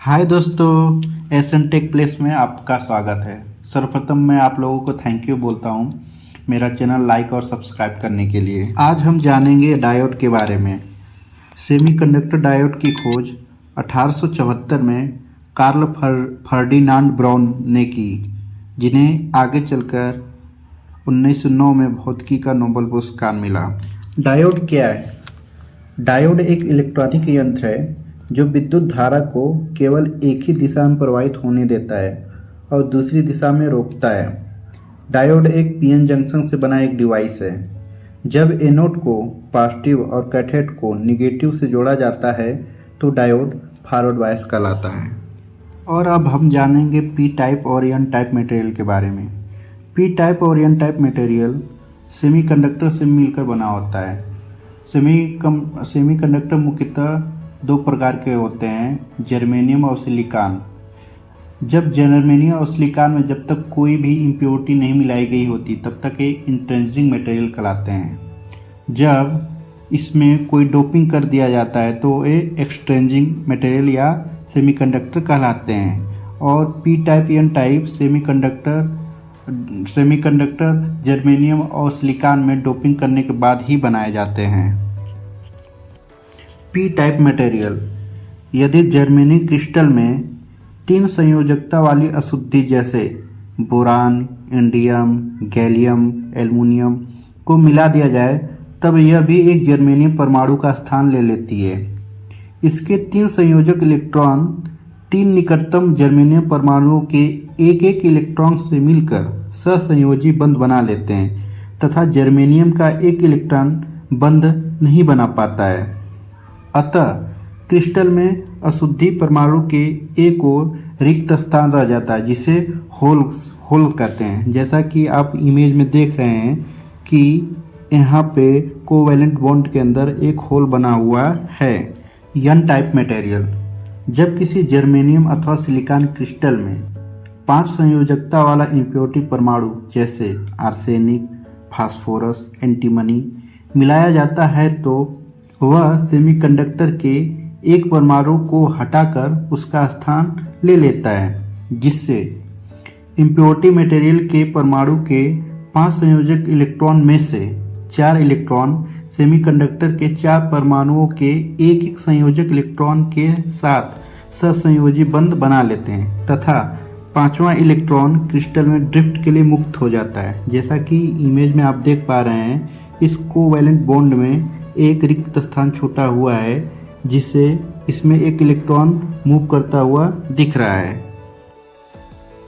हाय दोस्तों, एसन take place में आपका स्वागत है। सर्वप्रथम मैं आप लोगों को थैंक यू बोलता हूँ मेरा चैनल लाइक और सब्सक्राइब करने के लिए। आज हम जानेंगे डायोड के बारे में। सेमीकंडक्टर डायोड की खोज 1874 में कार्ल फर्डिनांड ब्राउन ने की, जिन्हें आगे चलकर 1909 में भौतिकी का नोबेल पुरस्कार मिला। डायोड क्या है? डायोड एक इलेक्ट्रॉनिक यंत्र है जो विद्युत धारा को केवल एक ही दिशा में प्रवाहित होने देता है और दूसरी दिशा में रोकता है। डायोड एक पीएन जंक्शन से बना एक डिवाइस है। जब एनोड को पॉजिटिव और कैथोड को निगेटिव से जोड़ा जाता है तो डायोड फॉरवर्ड बायस कहलाता है। और अब हम जानेंगे पी टाइप और एन टाइप मटेरियल के बारे में। पी टाइप और एन टाइप मटेरियल सेमीकंडक्टर से मिलकर बना होता है। सेमीकंडक्टर मुख्यतः दो प्रकार के होते हैं, जर्मेनियम और सिलिकॉन। जब जर्मेनियम और सिलिकॉन में जब तक कोई भी इम्प्योरिटी नहीं मिलाई गई होती तब तक ये इंट्रिंसिक मटेरियल कहलाते हैं। जब इसमें कोई डोपिंग कर दिया जाता है तो ये एक्सट्रिंसिक मटेरियल या सेमीकंडक्टर कहलाते हैं। और P type N type semiconductor germanium और सिलिकॉन में डोपिंग करने के बाद ही बनाए जाते हैं। पी टाइप मटेरियल, यदि जर्मेनियम क्रिस्टल में 3 संयोजकता वाली अशुद्धि जैसे बोरान, इंडियम, गैलियम, एल्युमिनियम को मिला दिया जाए तब यह भी एक जर्मेनियम परमाणु का स्थान ले लेती है। इसके 3 संयोजक इलेक्ट्रॉन 3 निकटतम जर्मेनियम परमाणुओं के एक इलेक्ट्रॉन से मिलकर सहसंयोजी बंध बना लेते हैं तथा जर्मेनियम का एक इलेक्ट्रॉन बंध नहीं बना पाता है। अतः क्रिस्टल में अशुद्धि परमाणु के एक और रिक्त स्थान रह जाता है जिसे होल कहते हैं। जैसा कि आप इमेज में देख रहे हैं कि यहाँ पे कोवैलेंट बॉन्ड के अंदर एक होल बना हुआ है। एन टाइप मटेरियल, जब किसी जर्मेनियम अथवा सिलिकॉन क्रिस्टल में 5 संयोजकता वाला इम्प्योरिटी परमाणु जैसे आर्सेनिक, फास्फोरस, एंटीमनी मिलाया जाता है तो वह सेमीकंडक्टर के एक परमाणु को हटाकर उसका स्थान ले लेता है, जिससे इम्प्योरिटी मटेरियल के परमाणु के 5 संयोजक इलेक्ट्रॉन में से 4 इलेक्ट्रॉन सेमीकंडक्टर के 4 परमाणुओं के एक संयोजक इलेक्ट्रॉन के साथ सहसंयोजी बंध बना लेते हैं तथा 5वां इलेक्ट्रॉन क्रिस्टल में ड्रिफ्ट के लिए मुक्त हो जाता है। जैसा कि इमेज में आप देख पा रहे हैं, इस कोवैलेंट बॉन्ड में एक रिक्त स्थान छूटा हुआ है जिससे इसमें एक इलेक्ट्रॉन मूव करता हुआ दिख रहा है।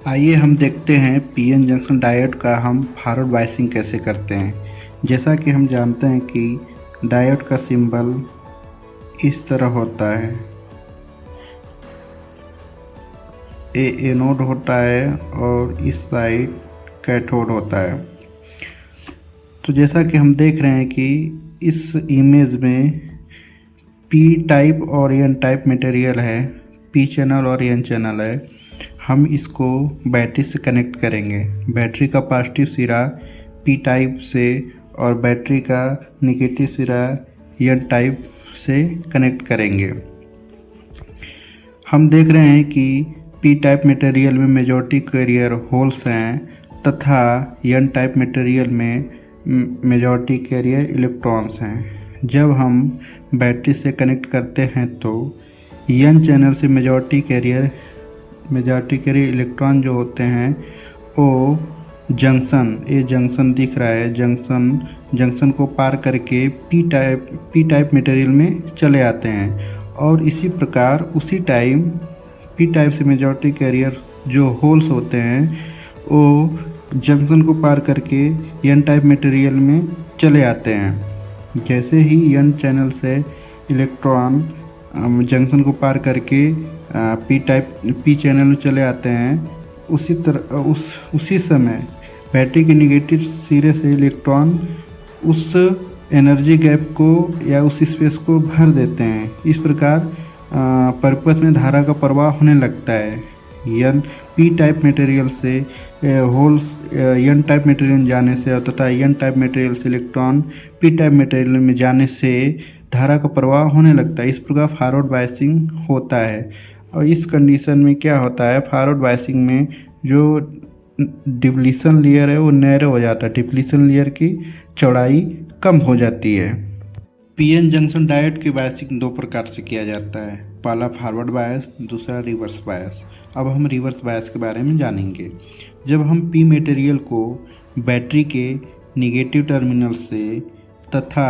आइए हम देखते हैं पीएन जंक्शन डायोड का हम फॉरवर्ड बायसिंग कैसे करते हैं। जैसा कि हम जानते हैं कि डायोड का सिंबल इस तरह होता है। ए एनोड होता है और इस साइड कैथोड होता है। तो जैसा कि हम देख रहे हैं कि इस इमेज में पी टाइप और एन टाइप मटेरियल है, पी चैनल और एन चैनल है। हम इसको बैटरी से कनेक्ट करेंगे। बैटरी का पॉजिटिव सिरा पी टाइप से और बैटरी का नेगेटिव सिरा एन टाइप से कनेक्ट करेंगे। हम देख रहे हैं कि पी टाइप मटेरियल में मेजॉरिटी कैरियर होल्स हैं तथा एन टाइप मटेरियल में मेजॉरिटी कैरियर इलेक्ट्रॉन्स हैं। जब हम बैटरी से कनेक्ट करते हैं तो एन चैनल से मेजॉरिटी कैरियर इलेक्ट्रॉन जो होते हैं वो ये जंक्शन दिख रहा है, जंक्शन को पार करके पी टाइप मटेरियल में चले आते हैं। और इसी प्रकार उसी टाइम पी टाइप से मेजॉरिटी कैरियर जो होल्स होते हैं वो जंक्शन को पार करके एन टाइप मटेरियल में चले आते हैं। जैसे ही एन चैनल से इलेक्ट्रॉन जंक्शन को पार करके पी चैनल में चले आते हैं, उसी समय बैटरी के नेगेटिव सिरे से इलेक्ट्रॉन उस एनर्जी गैप को या उस स्पेस को भर देते हैं। इस प्रकार परिपथ में धारा का प्रवाह होने लगता है। पी टाइप मटेरियल से होल्स एन टाइप मटेरियल में जाने से तथा एन टाइप मटेरियल से इलेक्ट्रॉन पी टाइप मटेरियल में जाने से धारा का प्रवाह होने लगता है। इस प्रकार फॉरवर्ड बायसिंग होता है। और इस कंडीशन में क्या होता है, फॉरवर्ड बायसिंग में जो डिप्लीशन लेयर है वो नैरो हो जाता है, डिप्लीशन लेयर की चौड़ाई कम हो जाती है। पीएन जंक्शन डायोड की बायसिंग दो प्रकार से किया जाता है, पहला फॉरवर्ड बायस, दूसरा रिवर्स बायस। अब हम रिवर्स बायस के बारे में जानेंगे। जब हम पी मटेरियल को बैटरी के निगेटिव टर्मिनल से तथा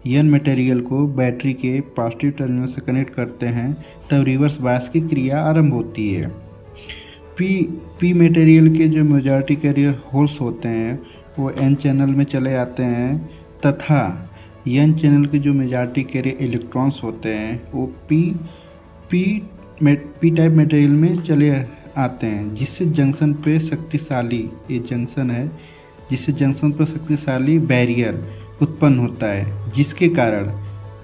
एन मटेरियल को बैटरी के पॉजिटिव टर्मिनल से कनेक्ट करते हैं तब रिवर्स बायस की क्रिया आरंभ होती है। पी मटेरियल के जो मेजॉरिटी कैरियर होल्स होते हैं वो एन चैनल में चले आते हैं तथा एन चैनल के जो मेजॉरिटी कैरियर इलेक्ट्रॉन्स होते हैं वो पी टाइप मटेरियल में चले आते हैं, जिससे जंक्शन पे शक्तिशाली, ये जंक्शन है, जिससे जंक्शन पर शक्तिशाली बैरियर उत्पन्न होता है, जिसके कारण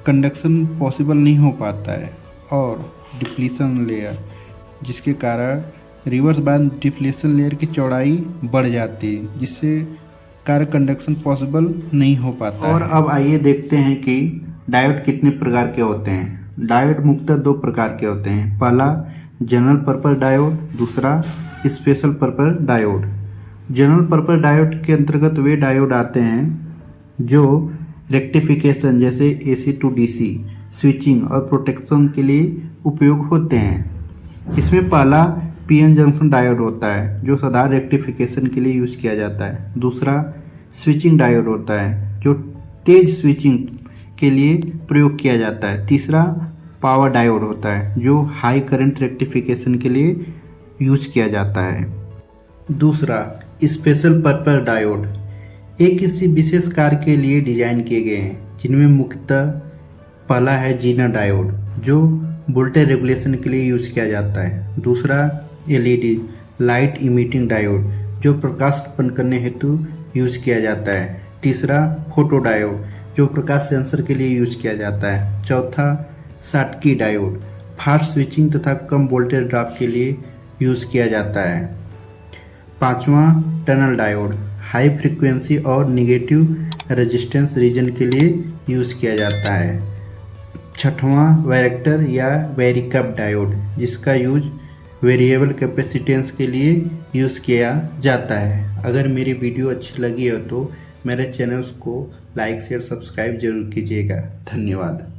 कंडक्शन पॉसिबल नहीं हो पाता है, और डिप्लीशन लेयर, जिसके कारण रिवर्स बायस डिप्लीशन लेयर की चौड़ाई बढ़ जाती है, जिससे कारण कंडक्शन पॉसिबल नहीं हो पाता। और अब आइए देखते हैं कि डायोड कितने प्रकार के होते हैं। डायोड मुख्यतः दो प्रकार के होते हैं, पहला जनरल पर्पस डायोड, दूसरा special purpose diode. General purpose diode के अंतर्गत वे डायोड आते हैं जो रेक्टिफिकेशन जैसे AC to DC स्विचिंग और प्रोटेक्शन के लिए उपयोग होते हैं। इसमें पहला पीएन जंक्शन डायोड होता है जो साधारण रेक्टिफिकेशन के लिए यूज़ किया जाता है, दूसरा स्विचिंग डायोड होता है जो तेज स्विचिंग के लिए प्रयोग किया जाता है, तीसरा पावर डायोड होता है जो हाई करंट रेक्टिफिकेशन के लिए यूज किया जाता है। दूसरा स्पेशल पर्पस डायोड एक किसी विशेष कार्य के लिए डिजाइन किए गए हैं, जिनमें मुख्यतः पहला है जीना डायोड जो वोल्टेज रेगुलेशन के लिए यूज किया जाता है, दूसरा LED लाइट इमिटिंग डायोड जो प्रकाश उत्पन्न करने हेतु यूज किया जाता है, तीसरा फोटो डायोड जो प्रकाश सेंसर के लिए यूज किया जाता है, चौथा शॉटकी डायोड फास्ट स्विचिंग तथा कम वोल्टेज ड्रॉप के लिए यूज किया जाता है, पांचवा टनल डायोड हाई फ्रीक्वेंसी और निगेटिव रेजिस्टेंस रीजन के लिए यूज किया जाता है, छठवां वैरेक्टर या वैरिकप डायोड जिसका यूज वेरिएबल कैपेसिटेंस के लिए यूज़ किया जाता है। अगर मेरी वीडियो अच्छी लगी हो तो मेरे चैनल्स को लाइक शेयर सब्सक्राइब जरूर कीजिएगा। धन्यवाद।